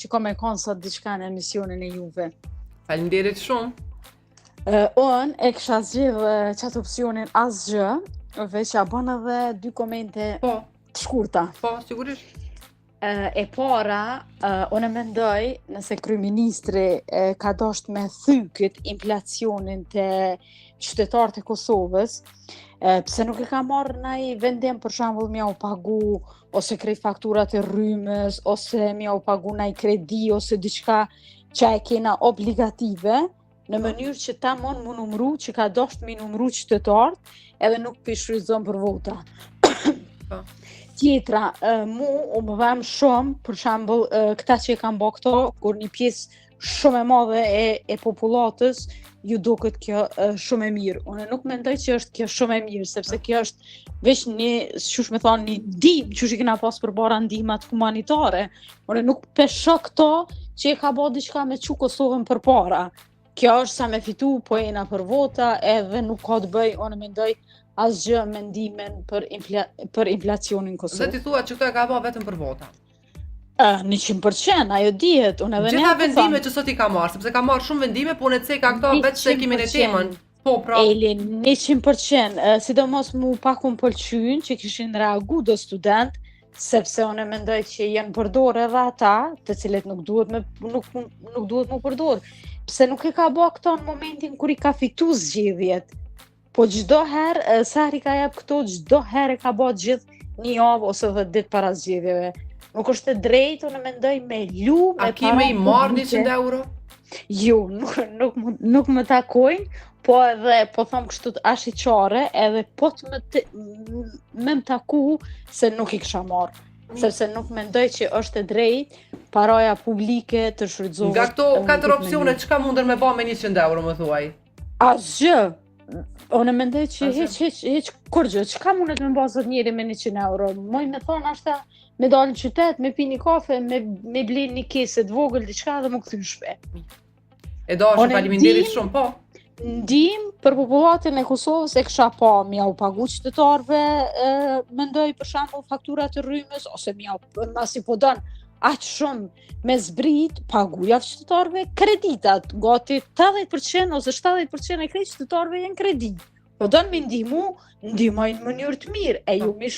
që ka me konë sot diçka në emisionin e juve. Faleminderit shumë. Unë e kisha zgjedhë qatë opcionin asgjë, veç ja bën edhe 2 komente Po, të shkurta. po, sigurisht. E para, unë mendoj nëse kryeministri ka dosht me thyket inflacionin të qytetarët e Kosovës, pse nuk e ka marrë ndaj vendim për shembull m'ja u pagu ose krejt fakturat e rrymës ose m'ja u pagu ndaj kredi ose diçka që e kena obligative, në mënyrë që ta mon mu numru që ka dosht mi numru qytetarët edhe nuk pishfrytëzon për vota. Tjetra, u më vëm shumë, për shembull, këta që e kanë bë këto, kur një pjesë shumë e madhe e popullatës ju duket kjo shumë e mirë. Unë nuk mendoj që është kjo shumë e mirë, sepse kjo është veç një, qysh me thonë, një ndihmë, qysh i kena pas përbara ndihmat humanitare. Unë nuk pesho këto që e ka bë diçka me çu Kosovën përpara. Kjo është sa me fitu, po jena për vota, edhe nuk ka të bëj, unë mendoj, asgjë mendimin për inflacionin në Kosovë. Dhe ti thua që këto e ka bë vetëm për vota. 100%, ajo dihet, unë edhe Gjitha vendime që sot i ka marrë, sepse ka marrë shumë vendime, po në ka këto vetë se kemi në temën. Po, pra. Elin, 100%, sidomos mu pak unë pëlqyn që kishin reagu do student, sepse unë mendoj që janë përdor edhe ata, të cilët nuk duhet mu përdor. Pse nuk e ka bë këto në momentin kur i ka fitu zgjedhjet. Po çdo herë, sa herë ka jap këto, çdo herë ka bë gjithë një javë ose 10 ditë para zgjedhjeve. Nuk është e drejtë, unë mendoj me lu, me para. A ki me i marrë 100 euro? Jo, nuk më takojnë, po edhe, po thom kështu ashiqare, edhe po të më taku se nuk i kisha marrë. Sepse nuk mendoj që është e drejtë paraja publike të shfrytëzohet. Nga këto 4 opsione, çka mundën me bë me 100 euro, më thuaj? Asgjë. Unë mendoj që hiç kurgjë, çka mundet me bë zot njëri me 100 euro? Moj me thonë ashta me dalë në qytet, me pi një kafe, me ble një kesë të vogël diçka dhe më kthy në shtëpi. E dashur, faleminderit shumë, po. Ndihmë për popullatën e Kosovës e kisha pa, m'ja u pagu qytetarëve, mendoj për shembull fakturat e rrymës ose masi po don aq shumë me zbrit, paguja qytetarëve kreditat, gati 80% ose 70% e krejt qytetarëve janë kredi. Po don me ndihmu, ndihmoj në mënyrë të mirë, e ju me